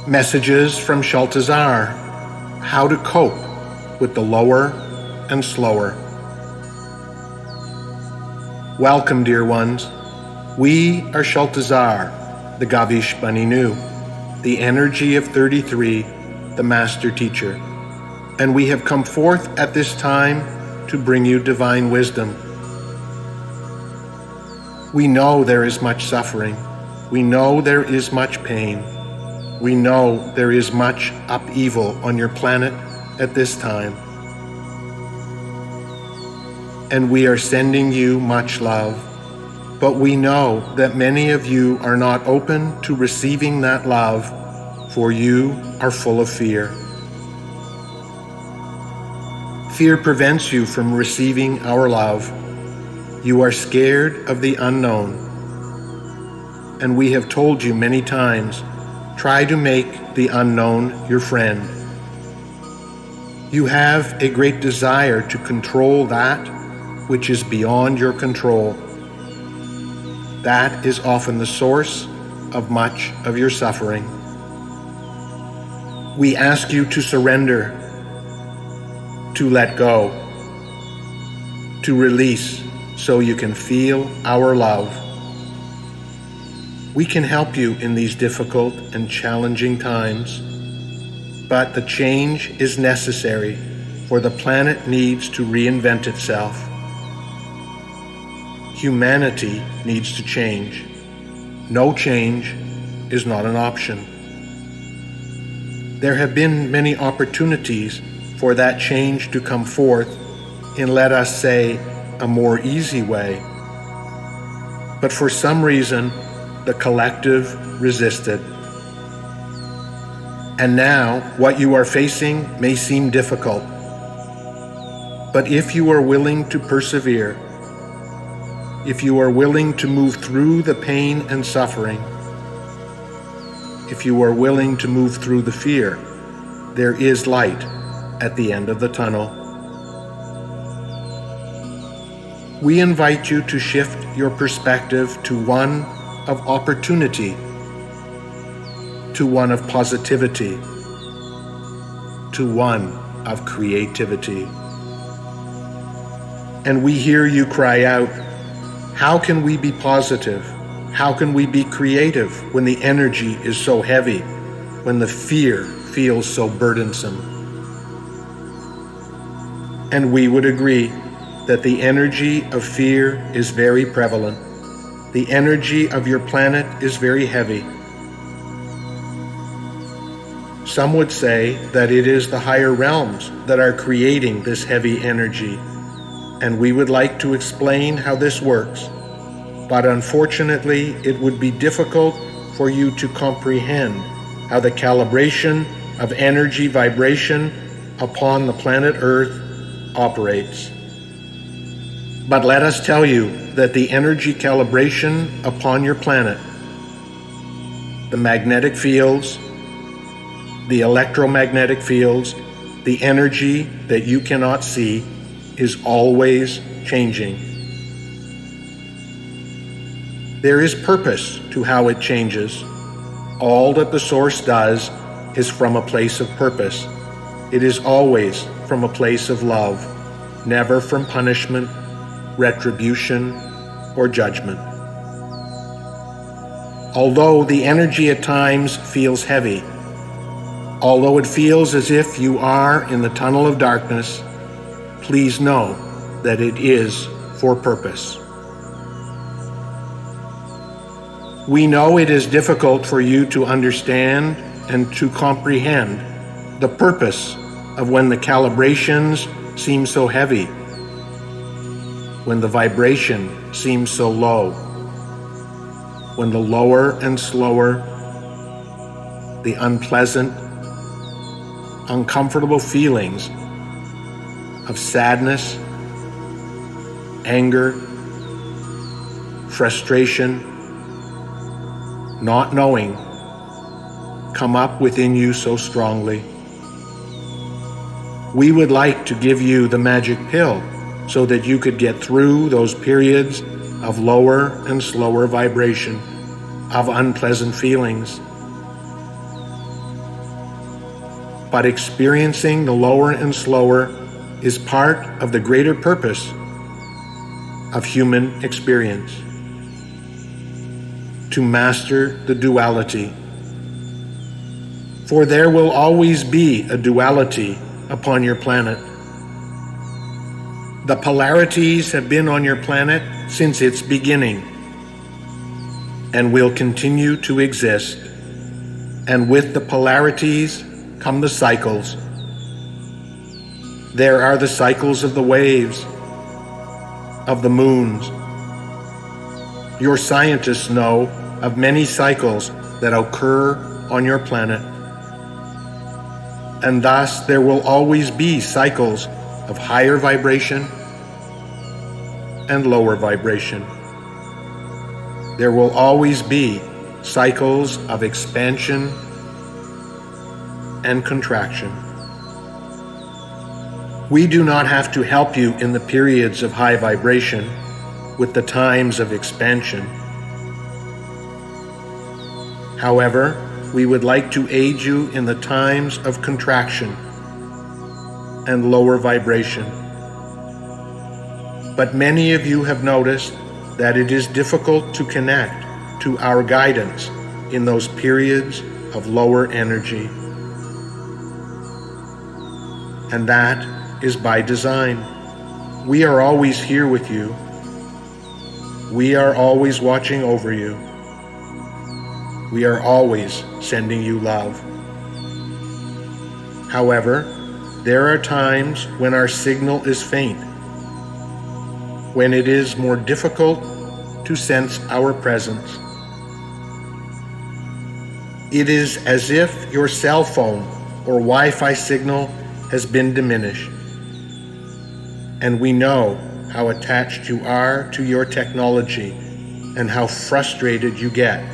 Messages from Shaltazar, how to cope with the lower and slower. Welcome, dear ones. We are Shaltazar, the Gavish Baninu, the energy of 33, the Master Teacher, and we have come forth at this time to bring you divine wisdom. We know there is much suffering. We know there is much pain. We know there is much upheaval on your planet at this time. And we are sending you much love. But we know that many of you are not open to receiving that love, for you are full of fear. Fear prevents you from receiving our love. You are scared of the unknown. And we have told you many times, try to make the unknown your friend. You have a great desire to control that which is beyond your control. That is often the source of much of your suffering. We ask you to surrender, to let go, to release so you can feel our love. We can help you in these difficult and challenging times, but the change is necessary, for the planet needs to reinvent itself. Humanity needs to change. No change is not an option. There have been many opportunities for that change to come forth in, let us say, a more easy way. But for some reason, the collective resisted. And now, what you are facing may seem difficult. But if you are willing to persevere, if you are willing to move through the pain and suffering, if you are willing to move through the fear, there is light at the end of the tunnel. We invite you to shift your perspective to one of opportunity, to one of positivity, to one of creativity. And we hear you cry out, how can we be positive? How can we be creative when the energy is so heavy, when the fear feels so burdensome? And we would agree that the energy of fear is very prevalent. The energy of your planet is very heavy. Some would say that it is the higher realms that are creating this heavy energy, and we would like to explain how this works. But unfortunately, it would be difficult for you to comprehend how the calibration of energy vibration upon the planet Earth operates. But let us tell you that the energy calibration upon your planet, the magnetic fields, the electromagnetic fields, the energy that you cannot see, is always changing. There is purpose to how it changes. All that the source does is from a place of purpose. It is always from a place of love, never from punishment, retribution, or judgment. Although the energy at times feels heavy, although it feels as if you are in the tunnel of darkness, please know that it is for purpose. We know it is difficult for you to understand and to comprehend the purpose of when the calibrations seem so heavy, when the vibration seems so low, when the lower and slower, the unpleasant, uncomfortable feelings of sadness, anger, frustration, not knowing, come up within you so strongly. We would like to give you the magic pill so that you could get through those periods of lower and slower vibration, of unpleasant feelings. but experiencing the lower and slower is part of the greater purpose of human experience. To master the duality. For there will always be a duality upon your planet. The polarities have been on your planet since its beginning and will continue to exist. And with the polarities come the cycles. There are the cycles of the waves, of the moons. Your scientists know of many cycles that occur on your planet. And thus there will always be cycles of higher vibration and lower vibration. There will always be cycles of expansion and contraction. We do not have to help you in the periods of high vibration with the times of expansion. However, we would like to aid you in the times of contraction and lower vibration. But many of you have noticed that it is difficult to connect to our guidance in those periods of lower energy. And that is by design. We are always here with you. We are always watching over you. We are always sending you love. However, there are times when our signal is faint, when it is more difficult to sense our presence. It is as if your cell phone or Wi-Fi signal has been diminished. And we know how attached you are to your technology and how frustrated you get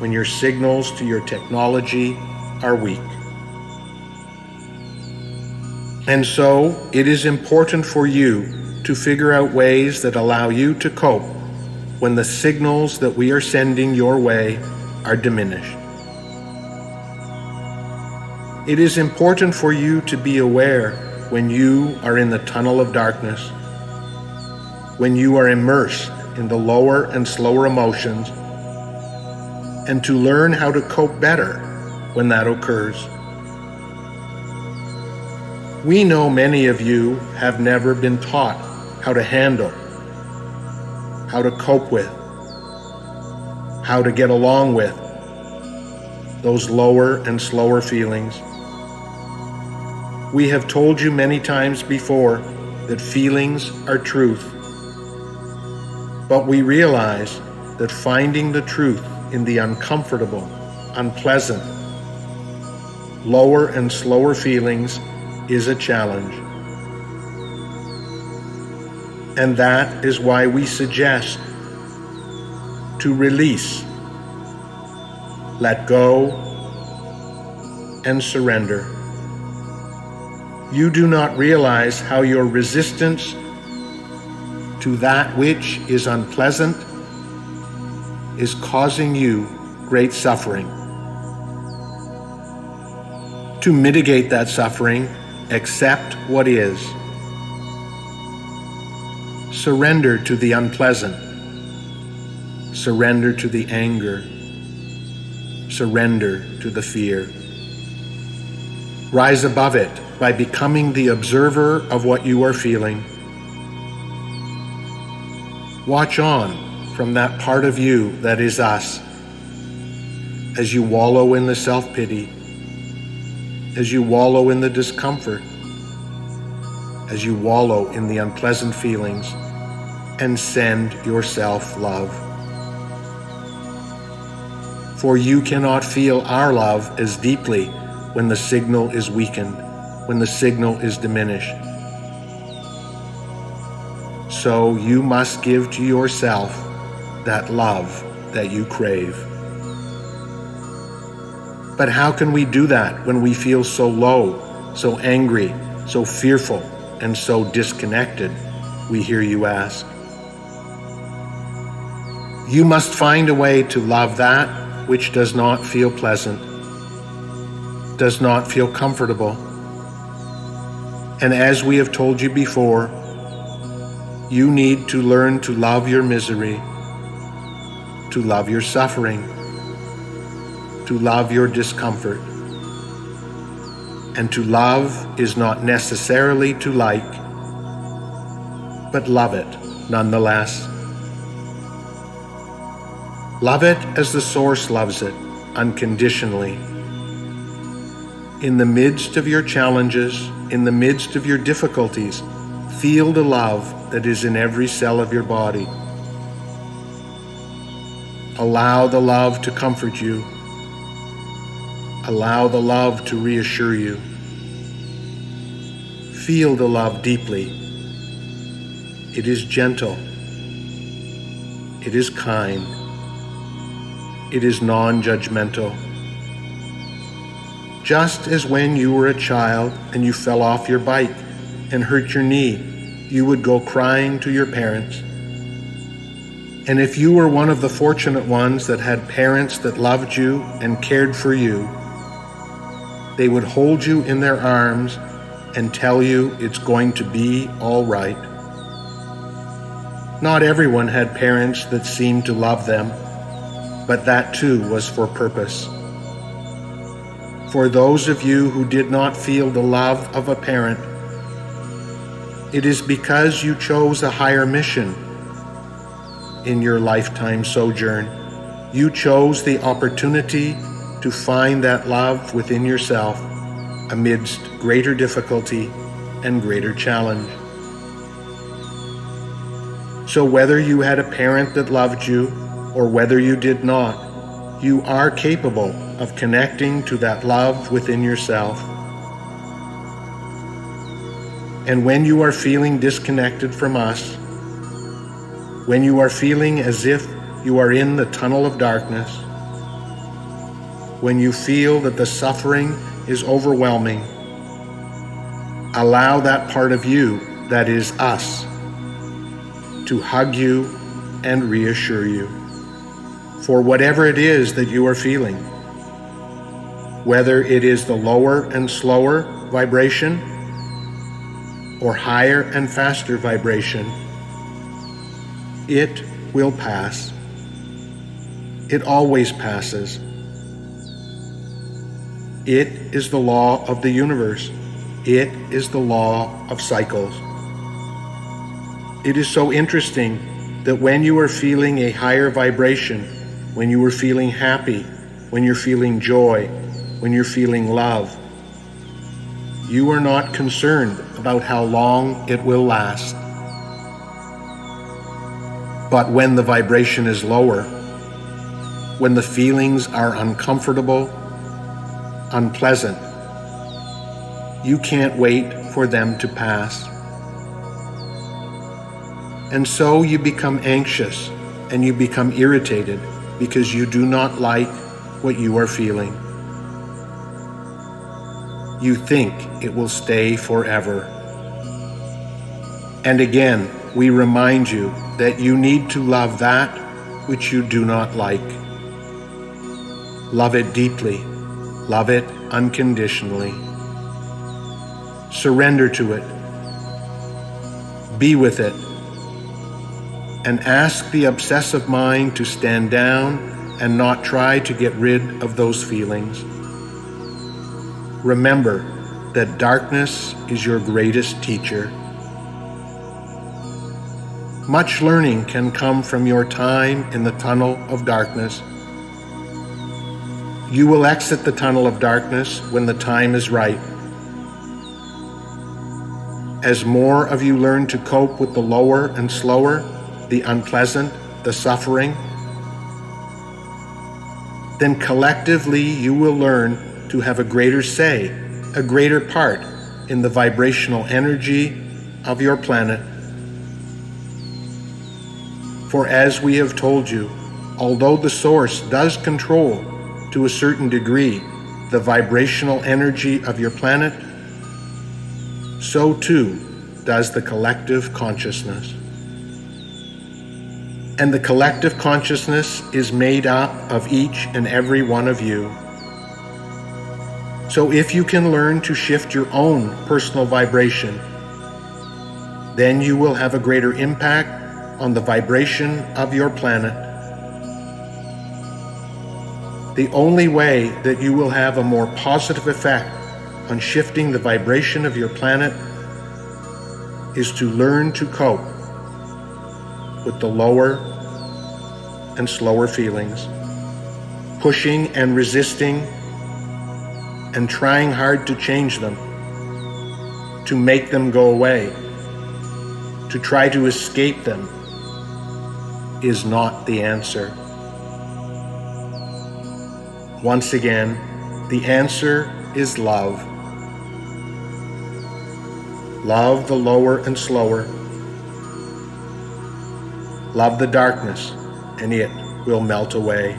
when your signals to your technology are weak. And so it is important for you to figure out ways that allow you to cope when the signals that we are sending your way are diminished. It is important for you to be aware when you are in the tunnel of darkness, when you are immersed in the lower and slower emotions, and to learn how to cope better when that occurs. We know many of you have never been taught how to handle, how to cope with, how to get along with those lower and slower feelings. We have told you many times before that feelings are truth, but we realize that finding the truth in the uncomfortable, unpleasant, lower and slower feelings is a challenge. And that is why we suggest to release, let go, and surrender. You do not realize how your resistance to that which is unpleasant is causing you great suffering. To mitigate that suffering, accept what is. Surrender to the unpleasant. Surrender to the anger. Surrender to the fear. Rise above it by becoming the observer of what you are feeling. Watch on from that part of you that is us, as you wallow in the self-pity, as you wallow in the discomfort, as you wallow in the unpleasant feelings, and send yourself love. For you cannot feel our love as deeply when the signal is weakened, when the signal is diminished. So you must give to yourself that love that you crave. But how can we do that when we feel so low, so angry, so fearful, and so disconnected? We hear you ask. You must find a way to love that which does not feel pleasant. does not feel comfortable. And as we have told you before, you need to learn to love your misery, to love your suffering, to love your discomfort. And to love is not necessarily to like, but love it nonetheless. Love it as the Source loves it, unconditionally. In the midst of your challenges, in the midst of your difficulties, feel the love that is in every cell of your body. Allow the love to comfort you. Allow the love to reassure you. Feel the love deeply. It is gentle. It is kind. It is non-judgmental. Just as when you were a child and you fell off your bike and hurt your knee, you would go crying to your parents. And if you were one of the fortunate ones that had parents that loved you and cared for you, they would hold you in their arms and tell you it's going to be all right. Not everyone had parents that seemed to love them, but that too was for purpose. For those of you who did not feel the love of a parent, it is because you chose a higher mission in your lifetime sojourn. You chose the opportunity to find that love within yourself amidst greater difficulty and greater challenge. So whether you had a parent that loved you or whether you did not, you are capable of connecting to that love within yourself. And when you are feeling disconnected from us, when you are feeling as if you are in the tunnel of darkness, when you feel that the suffering is overwhelming, allow that part of you that is us to hug you and reassure you for whatever it is that you are feeling, whether it is the lower and slower vibration or higher and faster vibration. It will pass. It always passes. It is the law of the universe. It is the law of cycles. It is so interesting that when you are feeling a higher vibration, when you are feeling happy, when you're feeling joy, when you're feeling love, you are not concerned about how long it will last. But when the vibration is lower, when the feelings are uncomfortable, unpleasant, you can't wait for them to pass. And so you become anxious and you become irritated because you do not like what you are feeling. You think it will stay forever. And again, we remind you that you need to love that which you do not like. Love it deeply. Love it unconditionally. Surrender to it. Be with it. And ask the obsessive mind to stand down and not try to get rid of those feelings. Remember that darkness is your greatest teacher. Much learning can come from your time in the tunnel of darkness. You will exit the tunnel of darkness when the time is right. As more of you learn to cope with the lower and slower, the unpleasant, the suffering, then collectively you will learn to have a greater say, a greater part in the vibrational energy of your planet. For as we have told you, although the Source does control to a certain degree the vibrational energy of your planet, so too does the collective consciousness. And the collective consciousness is made up of each and every one of you. So if you can learn to shift your own personal vibration, then you will have a greater impact on the vibration of your planet. The only way that you will have a more positive effect on shifting the vibration of your planet is to learn to cope with the lower and slower feelings, pushing and resisting and trying hard to change them, to make them go away, to try to escape them, is not the answer. Once again, the answer is love. Love the lower and slower. Love the darkness, and it will melt away.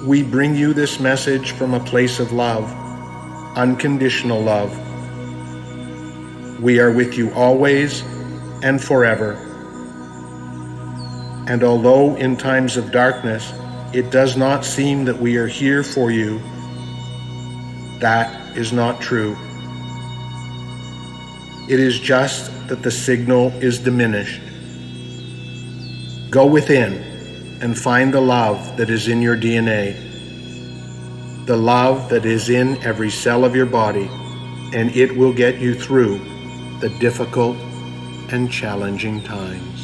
We bring you this message from a place of love, unconditional love. We are with you always and forever. And although in times of darkness it does not seem that we are here for you, that is not true. It is just that the signal is diminished. Go within and find the love that is in your DNA, the love that is in every cell of your body, and it will get you through the difficult and challenging times.